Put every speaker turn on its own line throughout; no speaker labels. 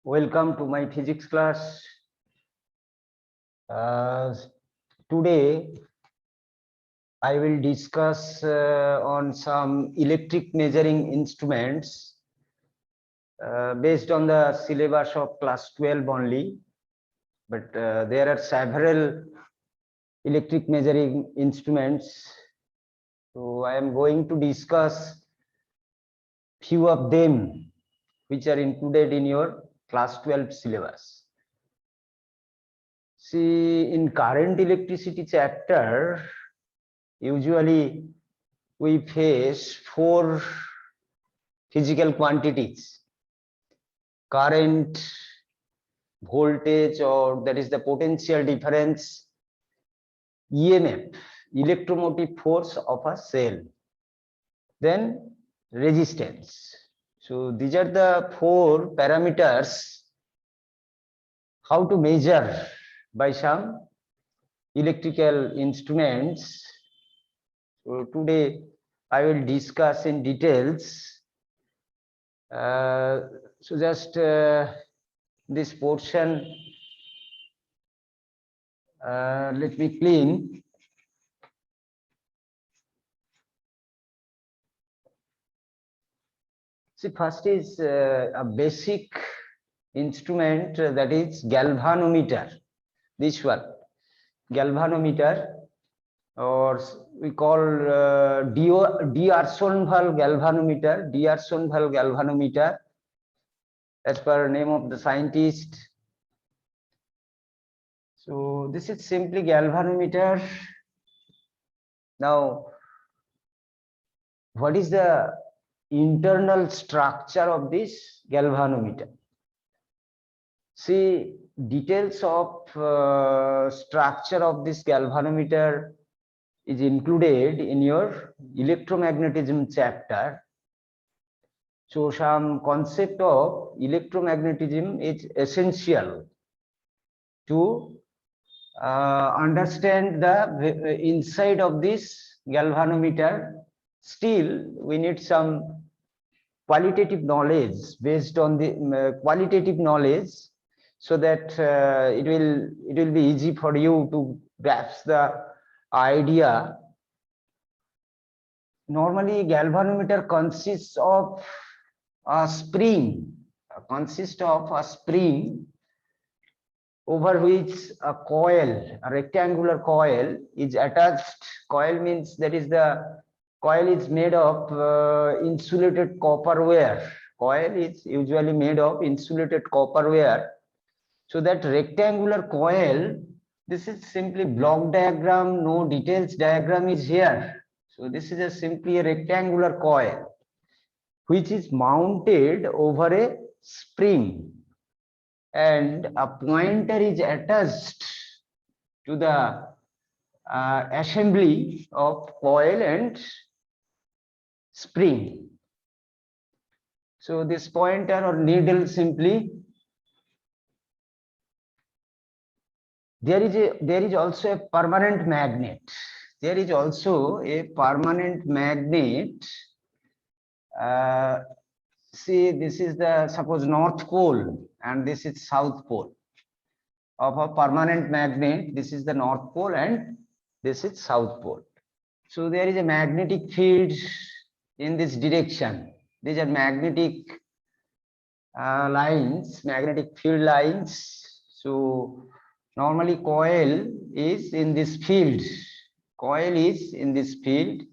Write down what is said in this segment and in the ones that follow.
Welcome to my physics class. Today I will discuss on some electric measuring instruments based on the syllabus of class 12 only, but there are several electric measuring instruments. So I am going to discuss few of them which are included in your class 12 syllabus. See, in current electricity chapter, usually we face four physical quantities: current, voltage, or that is the potential difference, EMF, electromotive force of a cell, then resistance. So these are the four parameters how to measure by some electrical instruments. So today I will discuss in details. So just this portion, let me clean. See, first is a basic instrument, that is galvanometer. This one, galvanometer, or we call D'Arsonval galvanometer, D'Arsonval galvanometer, as per name of the scientist. So this is simply galvanometer. Now, what is the internal structure of this galvanometer? See, details of structure of this galvanometer is included in your electromagnetism chapter. So some concept of electromagnetism is essential to understand the inside of this galvanometer. Still, we need some qualitative knowledge based on the qualitative knowledge, so that it will be easy for you to grasp the idea. Normally, galvanometer consists of a spring, over which a coil, a rectangular coil is attached. Coil means that is the coil is made of insulated copper wire. Coil is usually made of insulated copper wire. So that rectangular coil, this is simply block diagram, no details diagram is here. So this is simply a rectangular coil which is mounted over a spring, and a pointer is attached to the assembly of coil and spring. So this pointer or needle, simply there is also a permanent magnet. There is also a permanent magnet. See, this is the suppose North Pole and this is South Pole of a permanent magnet. This is the North Pole and this is South Pole. So there is a magnetic field in this direction. These are magnetic lines, magnetic field lines. So normally coil is in this field. Coil is in this field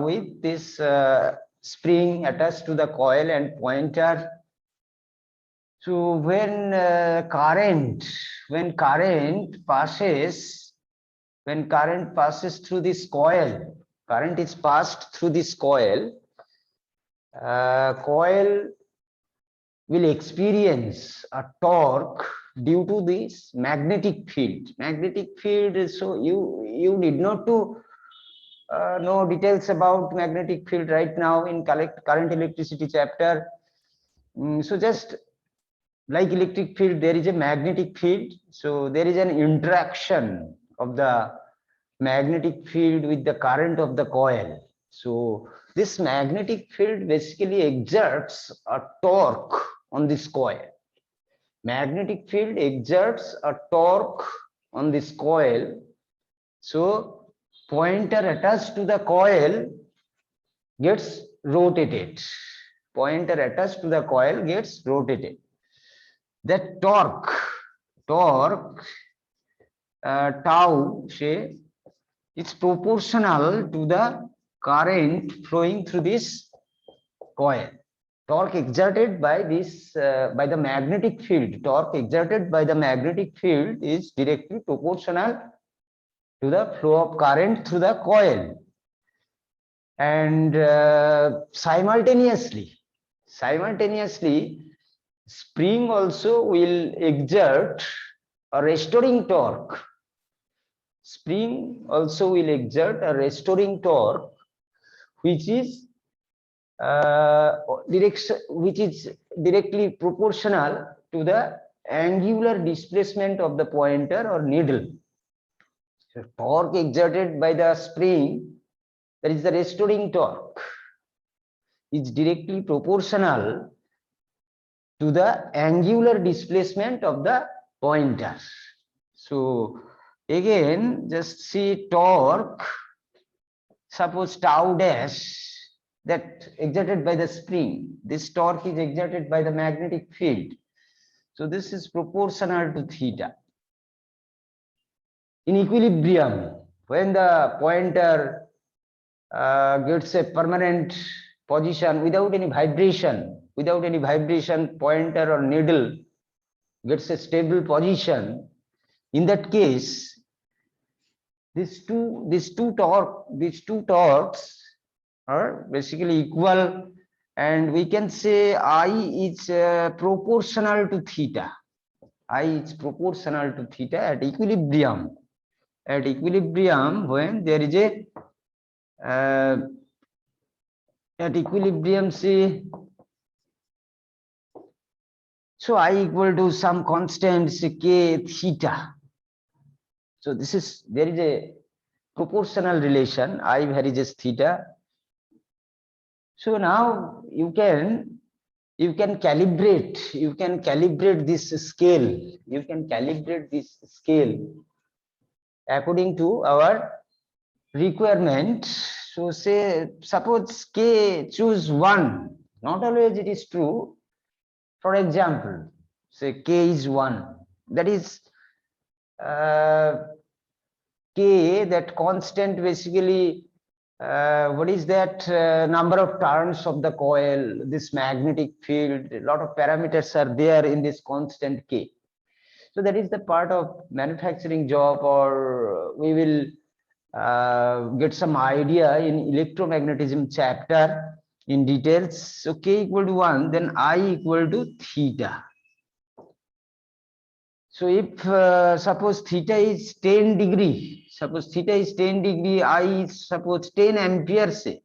with this spring attached to the coil and pointer. So when current passes through this coil, current is passed through this coil, coil will experience a torque due to this magnetic field. Magnetic field, so you need not to know details about magnetic field right now in current electricity chapter. So just like electric field, there is a magnetic field. So there is an interaction of the magnetic field with the current of the coil. So this magnetic field basically exerts a torque on this coil. Magnetic field exerts a torque on this coil. So pointer attached to the coil gets rotated. Pointer attached to the coil gets rotated. That torque tau, say, it's proportional to the current flowing through this coil. Torque exerted by this by the magnetic field. Torque exerted by the magnetic field is directly proportional to the flow of current through the coil. And simultaneously, spring also will exert a restoring torque. Spring also will exert a restoring torque, which is directly proportional to the angular displacement of the pointer or needle. So torque exerted by the spring, that is the restoring torque, is directly proportional to the angular displacement of the pointer. So again, just see torque, suppose tau dash, that exerted by the spring. This torque is exerted by the magnetic field. So this is proportional to theta. In equilibrium, when the pointer gets a permanent position without any vibration, pointer or needle gets a stable position. In that case, these two torques are basically equal, and we can say I is proportional to theta. I is proportional to theta at equilibrium. At equilibrium, when there is a at equilibrium, say, so I equal to some constant, say k theta. So this is, there is a proportional relation, I varies theta. So now you can calibrate this scale, according to our requirement. So say, suppose k choose 1, not always it is true. For example, say k is 1, that is k, that constant, basically what is that number of turns of the coil, this magnetic field, a lot of parameters are there in this constant k. So that is the part of manufacturing job, or we will get some idea in electromagnetism chapter in details. So k equal to 1, then I equal to theta. So if suppose theta is 10 degree, I is suppose 10 ampere, say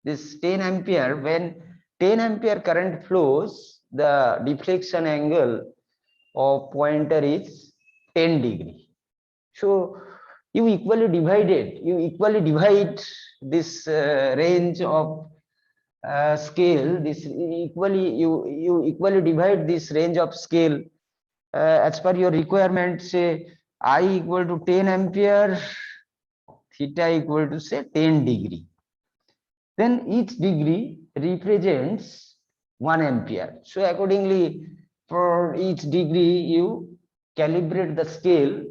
this 10 ampere, when 10 ampere current flows, the deflection angle of pointer is 10 degree. So you equally divide this range of scale, this equally, you equally divide this range of scale as per your requirement. Say I equal to 10 ampere, theta equal to say 10 degree. Then each degree represents 1 ampere. So accordingly, for each degree, you calibrate the scale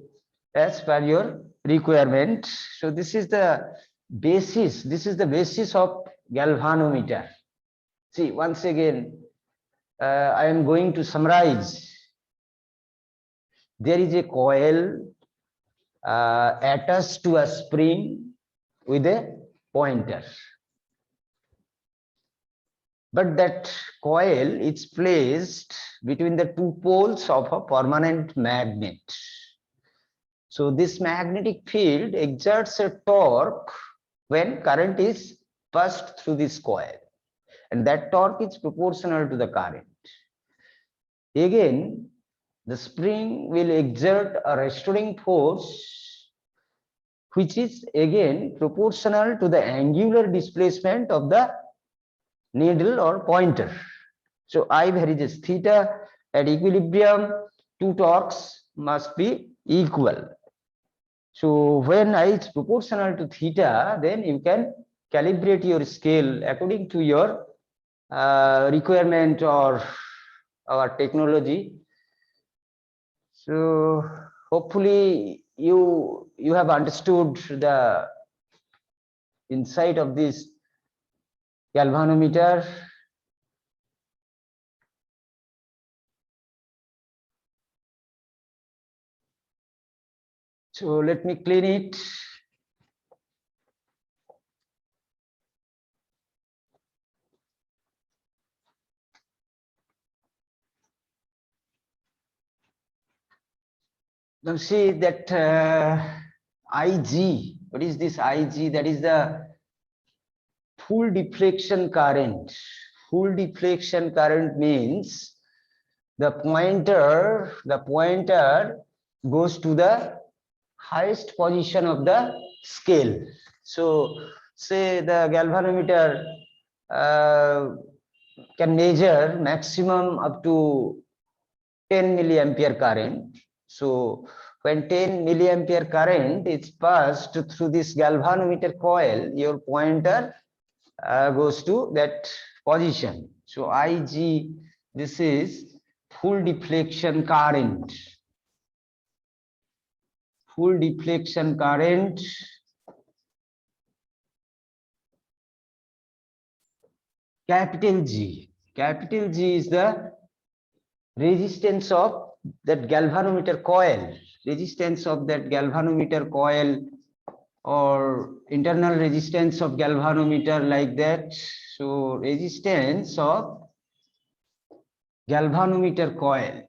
as per your requirement. So this is the basis. Of galvanometer. See, once again, I am going to summarize. There is a coil attached to a spring with a pointer, but that coil is placed between the two poles of a permanent magnet. So this magnetic field exerts a torque when current is passed through this coil, and that torque is proportional to the current. Again, the spring will exert a restoring force, which is again proportional to the angular displacement of the needle or pointer. So I varies theta. At equilibrium, two torques must be equal. So when I is proportional to theta, then you can calibrate your scale according to your requirement or technology. So hopefully you have understood the insight of this galvanometer. So let me clean it. Now see that Ig, what is this Ig? That is the full deflection current. Full deflection current means the pointer goes to the highest position of the scale. So say the galvanometer can measure maximum up to 10 milliampere current. So when 10 milliampere current is passed through this galvanometer coil, your pointer goes to that position. So Ig, this is full deflection current. Full deflection current. Capital G. Capital G is the resistance of that galvanometer coil. Resistance of that galvanometer coil or internal resistance of galvanometer, like that. So resistance of galvanometer coil.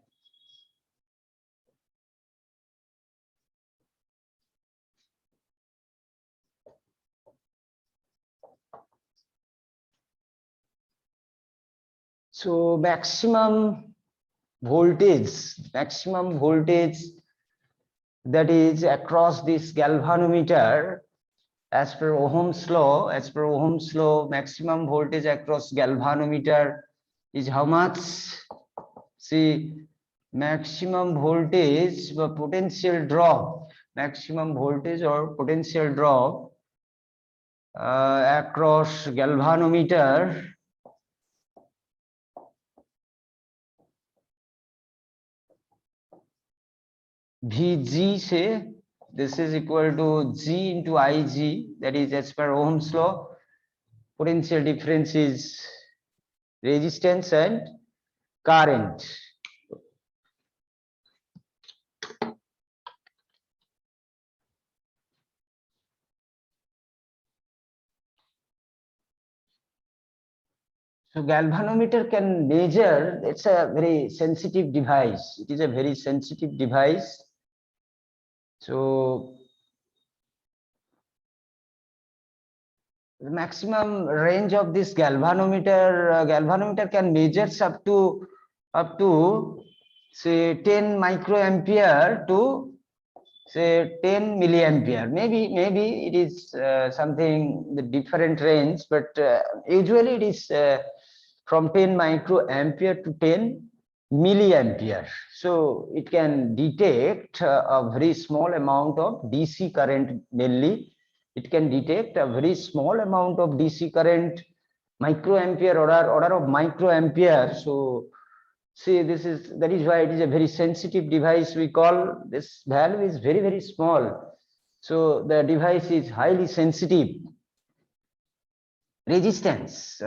So maximum voltage that is across this galvanometer, as per Ohm's law, maximum voltage across galvanometer is how much? See, maximum voltage or potential drop, maximum voltage or potential drop across galvanometer Vg, say this is equal to G into Ig, that is as per Ohm's law. Potential difference is resistance and current. So galvanometer can measure, it's a very sensitive device. It is a very sensitive device. So the maximum range of this galvanometer can measure up to say 10 microampere to say 10 milliampere. Maybe it is something the different range, but usually it is from 10 microampere to 10 milliampere. So it can detect a very small amount of DC current. Mainly it can detect a very small amount of DC current, microampere, order of microampere. So see, that is why it is a very sensitive device. We call this valve is very small. So the device is highly sensitive. Resistance,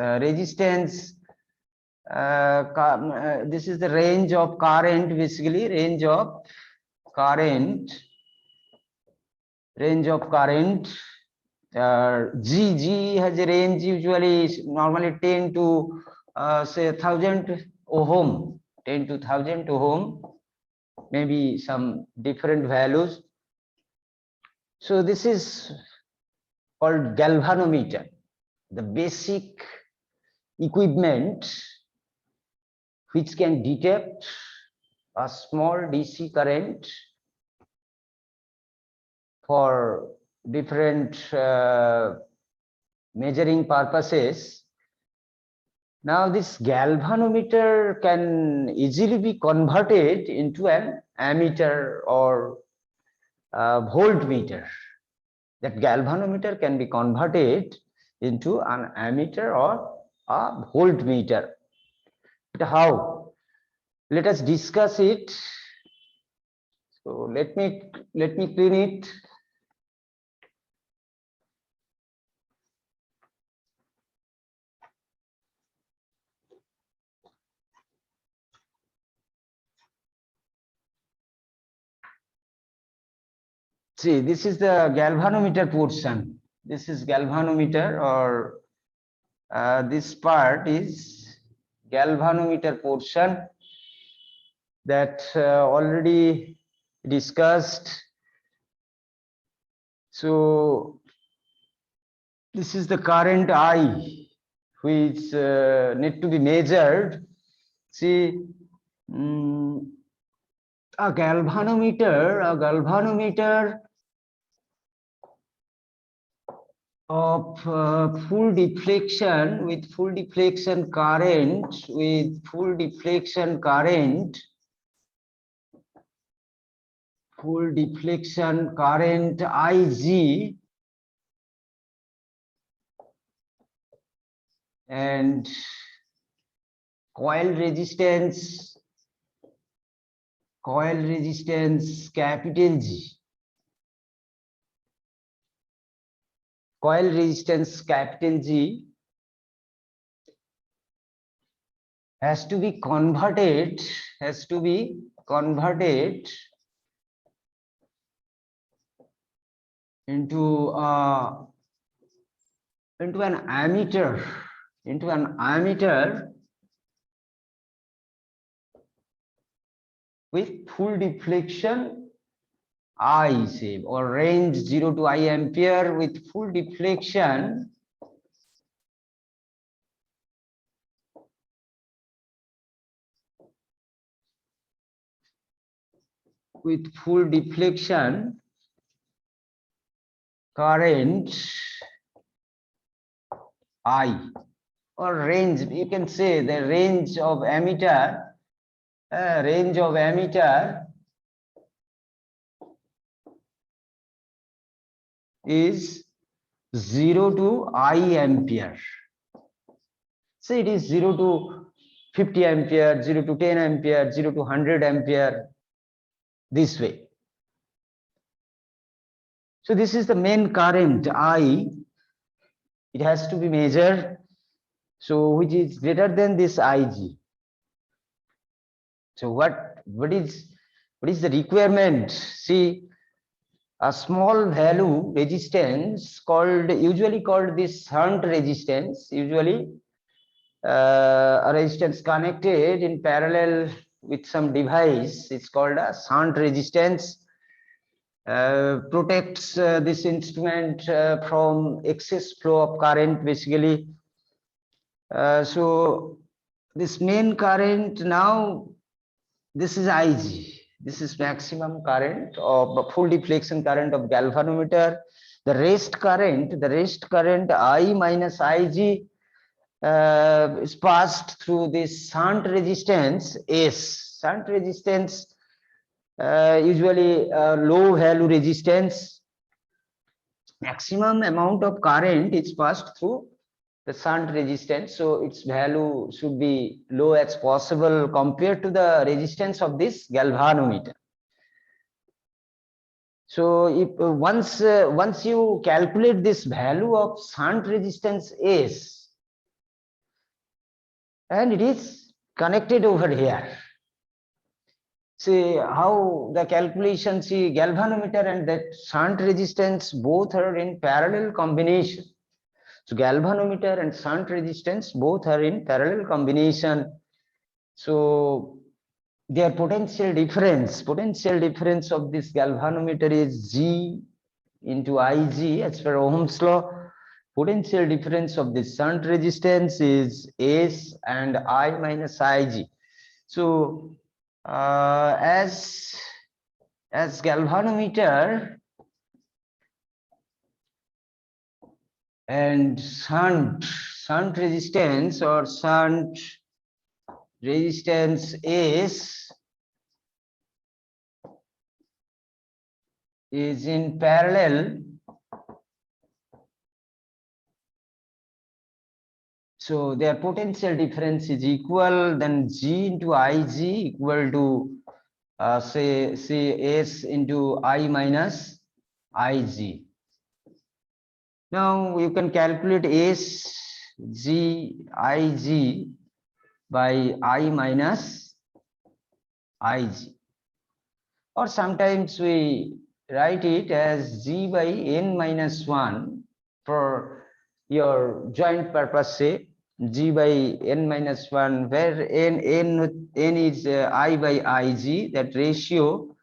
this is the range of current, basically range of current. G has a range usually normally 10 to say 1000 ohm, 10 to 1000 ohm, maybe some different values. So this is called galvanometer, the basic equipment which can detect a small DC current for different measuring purposes. Now this galvanometer can easily be converted into an ammeter or voltmeter. That galvanometer can be converted into an ammeter or a voltmeter. But how? Let us discuss it. So let me clean it. See, this is the galvanometer portion. This is galvanometer, or this part is galvanometer portion that already discussed. So this is the current I, which need to be measured. See, a galvanometer of full deflection with full deflection current Ig and coil resistance capital G. Coil resistance capital G has to be converted into an ammeter with full deflection I, say, or range 0 to I ampere with full deflection current I, or range, you can say the range of ammeter is 0 to I ampere. So it is 0 to 50 ampere, 0 to 10 ampere, 0 to 100 ampere, this way. So this is the main current I. It has to be measured, so which is greater than this Ig. So what is the requirement? See, a small value resistance usually called this shunt resistance, usually a resistance connected in parallel with some device. It's called a shunt resistance. Protects this instrument from excess flow of current, basically. So this main current, now this is Ig. This is maximum current of full deflection current of galvanometer. The rest current I minus Ig is passed through this shunt resistance S. Shunt resistance usually low value resistance. Maximum amount of current is passed through the shunt resistance, so its value should be low as possible compared to the resistance of this galvanometer. So if once you calculate this value of shunt resistance S, and it is connected over here, see how the calculation, see, galvanometer and that shunt resistance both are in parallel combination. So galvanometer and shunt resistance both are in parallel combination. So their potential difference of this galvanometer is G into Ig as per Ohm's law. Potential difference of the shunt resistance is S and I minus Ig. So as galvanometer and shunt shunt resistance or shunt resistance is in parallel. So their potential difference is equal, then G into Ig equal to say S into I minus Ig. Now you can calculate S G Ig by I minus Ig, or sometimes we write it as G by N minus 1 for your joint purpose, say G by N minus 1, where N is I by Ig, that ratio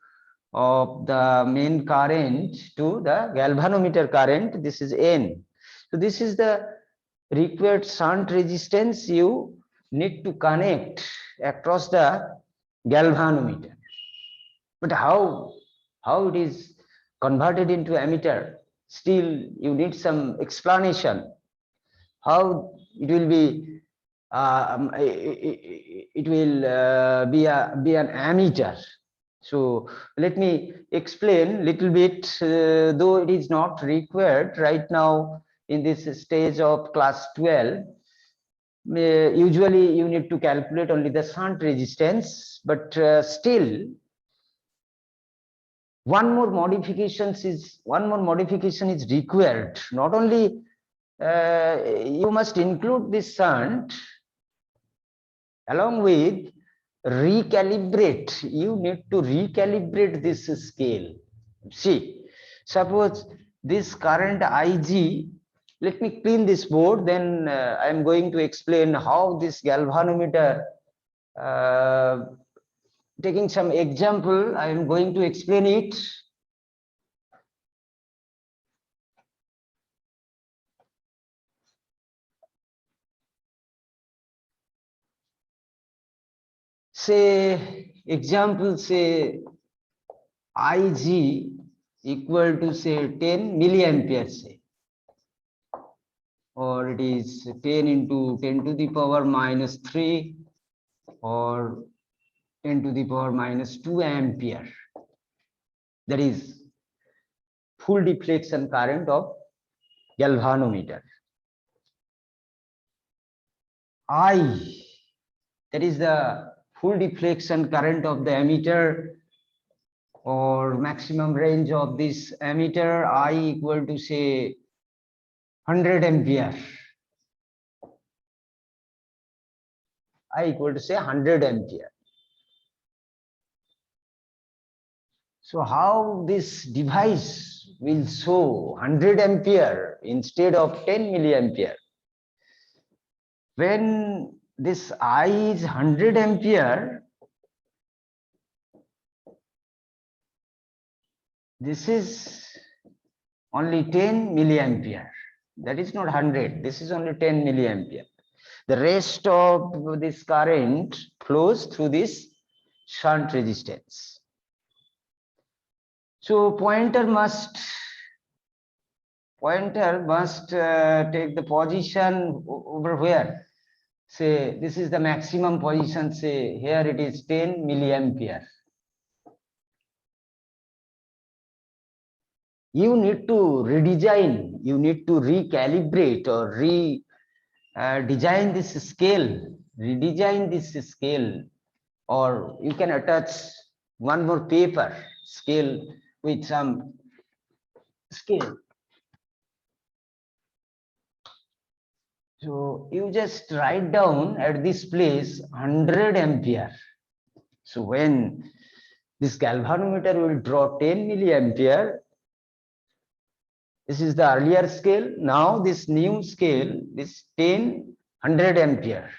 of the main current to the galvanometer current. This is N. So this is the required shunt resistance you need to connect across the galvanometer. But how it is converted into ammeter, still you need some explanation. How it will be it will be an ammeter. So let me explain little bit, though it is not required right now in this stage of class 12. Usually you need to calculate only the shunt resistance, but still one more modification is required. Not only you must include this shunt, along with recalibrate. You need to recalibrate this scale. See, suppose this current Ig, let me clean this board, then I am going to explain how this galvanometer, taking some example, I am going to explain it. Say example, say Ig equal to say 10 milliampere, say, or it is 10 into 10 to the power minus 3 or 10 to the power minus 2 ampere. That is full deflection current of galvanometer. I, that is the full deflection current of the ammeter or maximum range of this ammeter. I equal to say 100 ampere. I equal to say 100 ampere. So how this device will show 100 ampere instead of 10 milliampere? When this I is 100 ampere, this is only 10 milliampere. That is not 100. This is only 10 milliampere. The rest of this current flows through this shunt resistance. So pointer must take the position over where, say this is the maximum position, say here it is 10 milliampere. You need to redesign, you need to recalibrate or design this scale, redesign this scale, or you can attach one more paper scale with some scale. So you just write down at this place 100 ampere. So when this galvanometer will draw 10 milliampere, this is the earlier scale. Now this new scale, this 100 ampere.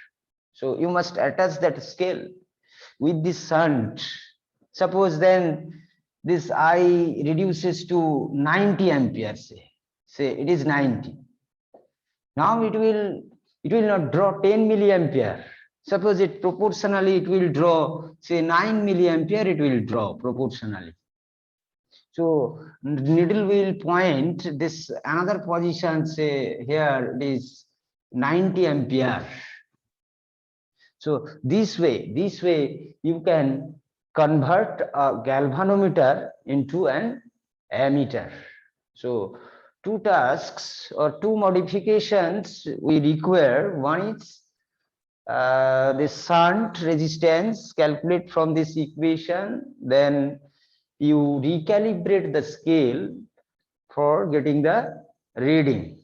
So you must attach that scale with this shunt. Suppose then this I reduces to 90 ampere, say it is 90. Now it will not draw 10 milliampere. Suppose it proportionally it will draw say 9 milliampere, it will draw proportionally. So needle will point this another position, say here it is 90 ampere. So this way you can convert a galvanometer into an ammeter. So two tasks or two modifications we require. One is the shunt resistance, calculate from this equation, then you recalibrate the scale for getting the reading.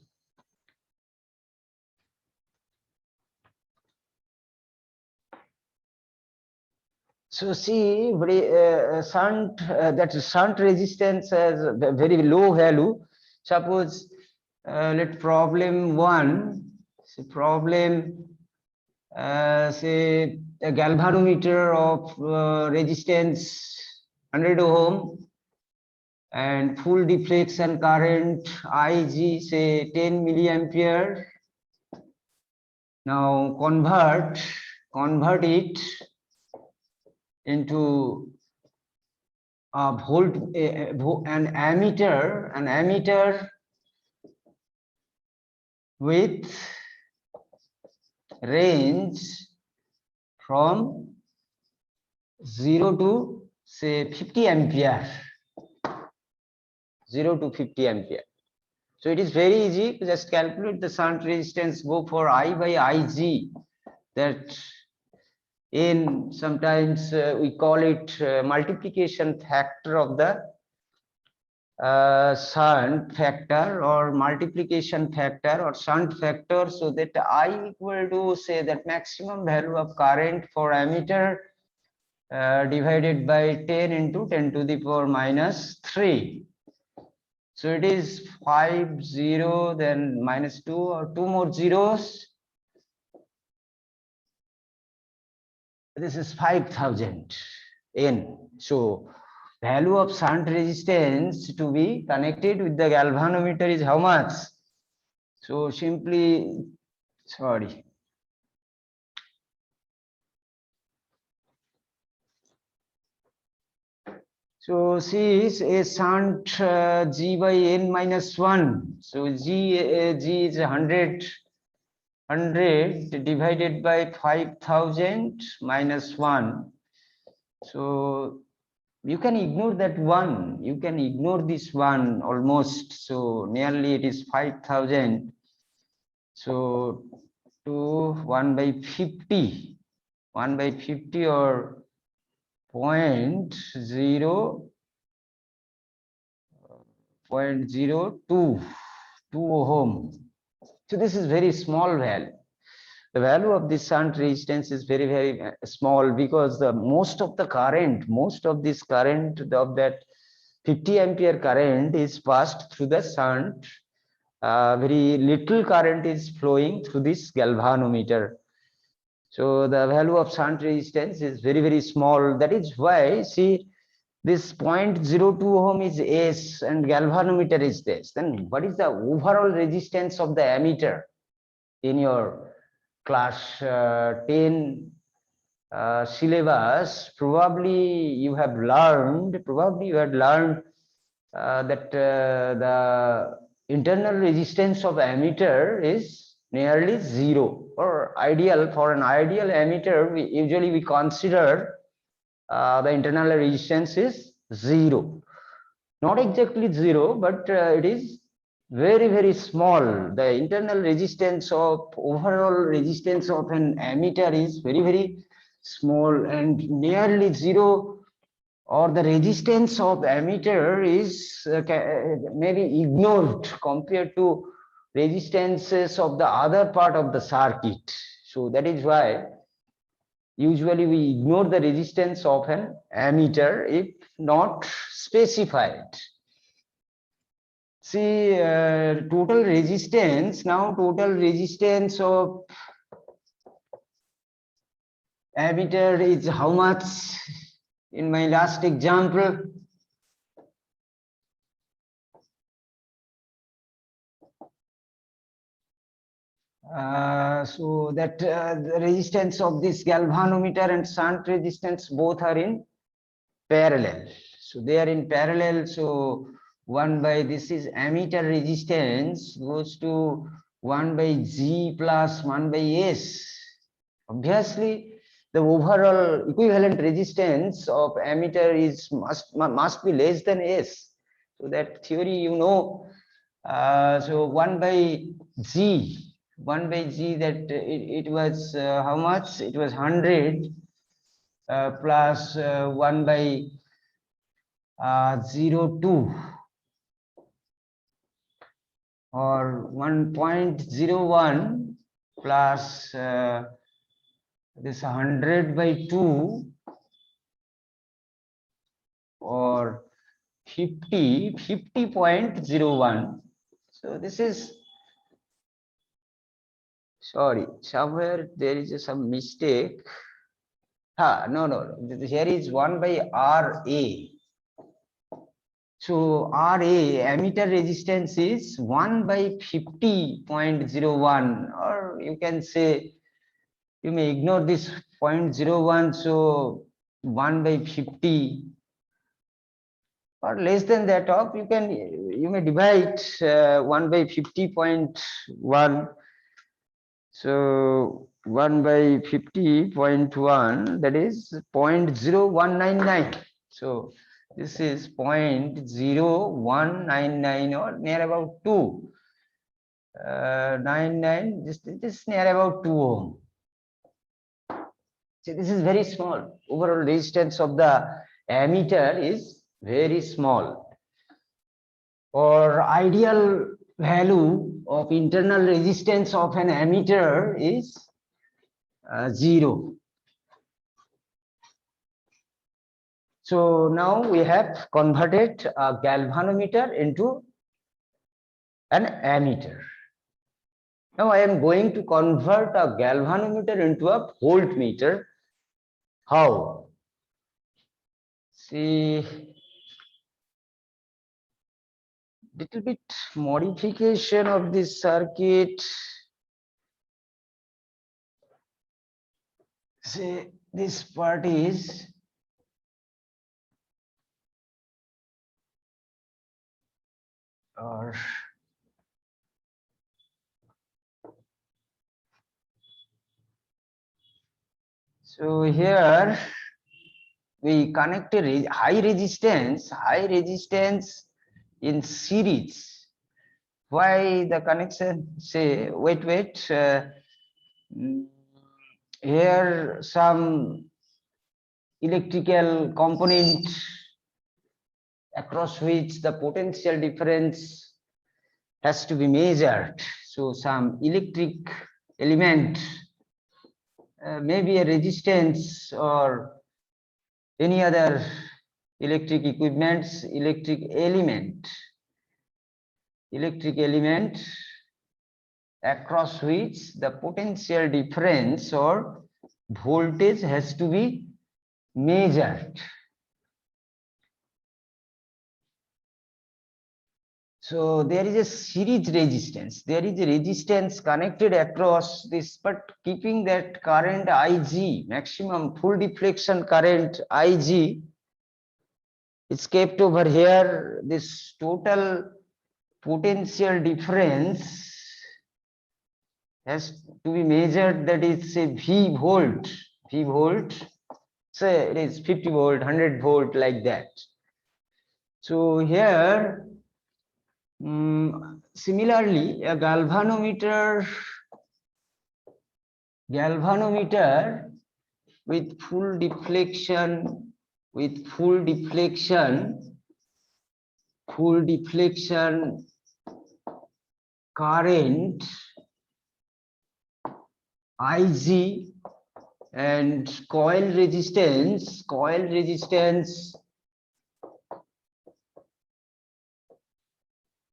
So see, that shunt resistance has a very low value. Suppose let problem one, say a galvanometer of resistance 100 ohm and full deflection current Ig say 10 milliampere. Now convert it into a volt, an ammeter with range from 0 to say 50 ampere. 0 to 50 ampere. So it is very easy to just calculate the shunt resistance, go for I by Ig, that in sometimes we call it multiplication factor of the shunt factor or multiplication factor or shunt factor, so that I equal to say that maximum value of current for ammeter divided by 10 into 10 to the power minus 3. So it is 50, then minus 2 or 2 more zeros. This is 5000 N. So value of shunt resistance to be connected with the galvanometer is how much? So simply, sorry. So see is a shunt G by N minus 1. So G is 100 divided by 5000 minus 1. So you can ignore that one, you can ignore this one almost. So nearly it is 5000. So to 1 by 50 or 0.02 ohm. So this is very small value. The value of this shunt resistance is very small, because the most of this current of that 50 ampere current is passed through the shunt. Very little current is flowing through this galvanometer. So the value of shunt resistance is very small. That is why, see, this 0.02 ohm is S and galvanometer is this. Then what is the overall resistance of the ammeter? In your class 10 syllabus, probably you had learned that the internal resistance of ammeter is nearly 0, or ideal, for an ideal ammeter we consider the internal resistance is 0, not exactly 0, but it is very small. The internal resistance of overall resistance of an ammeter is very small and nearly 0, or the resistance of ammeter is maybe ignored compared to resistances of the other part of the circuit. So that is why usually we ignore the resistance of an ammeter if not specified. See, total resistance, now total resistance of ammeter is how much in my last example? So that the resistance of this galvanometer and shunt resistance both are in parallel. So they are in parallel. So 1 by this is ammeter resistance goes to 1 by G plus 1 by S. Obviously, the overall equivalent resistance of ammeter is must be less than S. So that theory you know. So 1 by G that it was how much? It was 100 plus 1 by 0.2 or 1.01 plus this 100 by 2 or 50.01. So this is, sorry, somewhere there is some mistake. No. Here is 1 by RA. So RA, ammeter resistance is 1 by 50.01, or you can say, you may ignore this 0.01, so 1 by 50 or less than that of, you may divide 1 by 50.1. So 1 by 50.1, that is 0.0199. So this is 0.0199 or near about 2. 99, this near about 2 ohm. So this is very small. Overall resistance of the ammeter is very small. Or ideal value of internal resistance of an ammeter is 0. So now we have converted a galvanometer into an ammeter. Now I am going to convert a galvanometer into a voltmeter. How? See, little bit modification of this circuit. Say this part is or so here we connected high resistance in series. Why the connection? Say, wait. Here some electrical component across which the potential difference has to be measured. So some electric element, maybe a resistance or any other electric equipments, electric element across which the potential difference or voltage has to be measured. So there is a series resistance. There is a resistance connected across this, but keeping that current Ig, maximum full deflection current Ig, is kept over here. This total potential difference has to be measured, that is say V volt. Say it is 50 volt, 100 volt, like that. So here similarly, a galvanometer with full deflection current Ig and coil resistance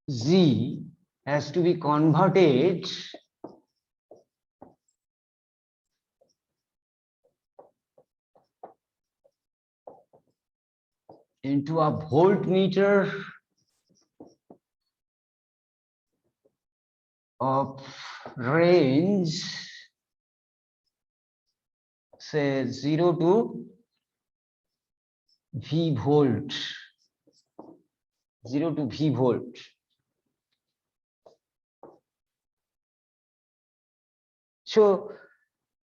Z has to be converted into a voltmeter of range, say 0 to V volt. So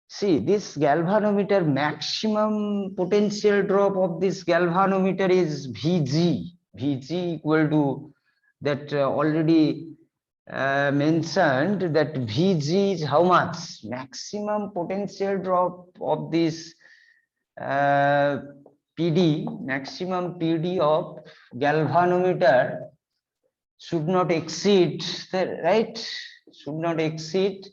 see, this galvanometer, maximum potential drop of this galvanometer is Vg. Vg equal to that already mentioned, that Vg is how much? Maximum potential drop of this PD, maximum PD of galvanometer should not exceed, right? Should not exceed.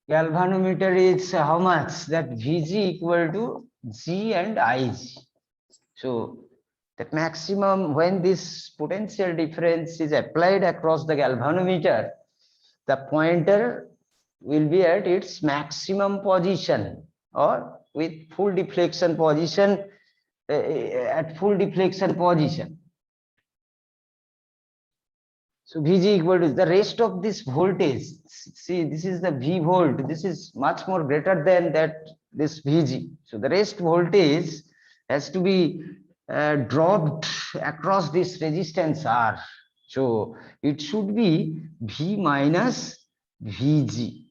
Galvanometer is how much? That Vg equal to G and Ig. So that maximum, when this potential difference is applied across the galvanometer, the pointer will be at its maximum position, or with full deflection position, at full deflection position. So Vg equal to the rest of this voltage. See, this is the V volt. This is much more greater than that, this Vg. So the rest voltage has to be dropped across this resistance R. So it should be V minus Vg.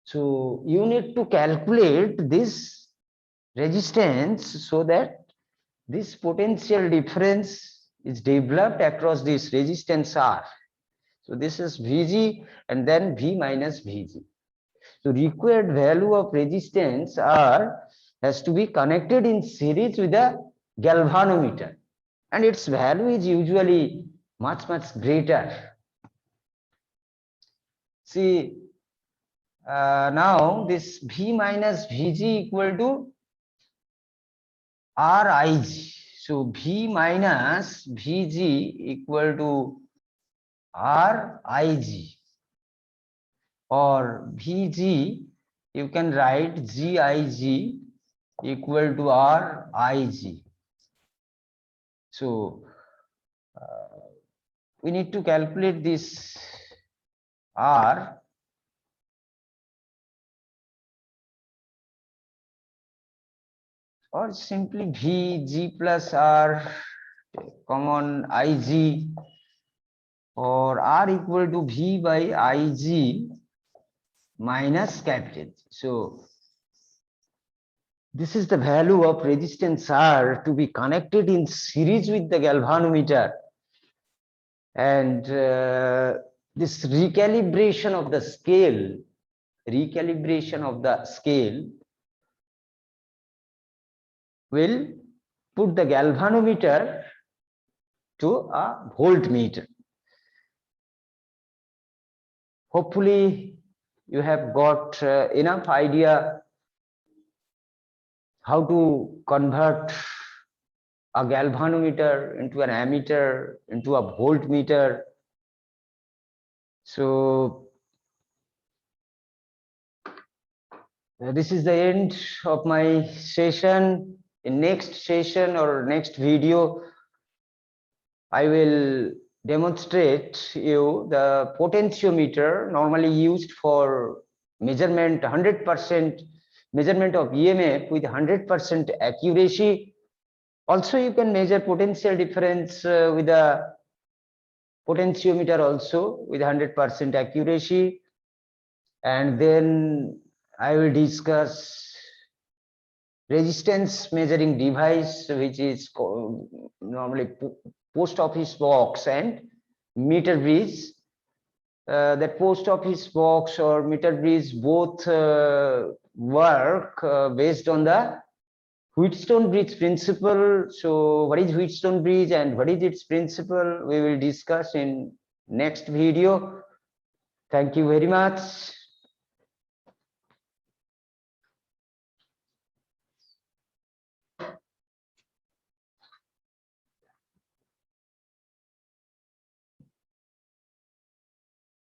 So you need to calculate this resistance so that this potential difference is developed across this resistance R. So this is Vg and then V minus Vg. So required value of resistance R has to be connected in series with a galvanometer, and its value is usually much greater. See, now this V minus Vg equal to Rig. So V minus Vg equal to Rig, or Vg you can write Gig equal to Rig. So we need to calculate this R. Or simply Vg plus R, common Ig, or R equal to V by Ig minus capital. So this is the value of resistance R to be connected in series with the galvanometer, and this recalibration of the scale will put the galvanometer to a voltmeter. Hopefully you have got enough idea how to convert a galvanometer into an ammeter, into a voltmeter. So this is the end of my session. In next session or next video, I will demonstrate you the potentiometer normally used for measurement, 100% measurement of EMF with 100% accuracy. Also, you can measure potential difference with a potentiometer also with 100% accuracy. And then I will discuss resistance measuring device, which is normally post office box and meter bridge. That post office box or meter bridge both work based on the Wheatstone bridge principle. So what is Wheatstone bridge and what is its principle, we will discuss in next video. Thank you very much.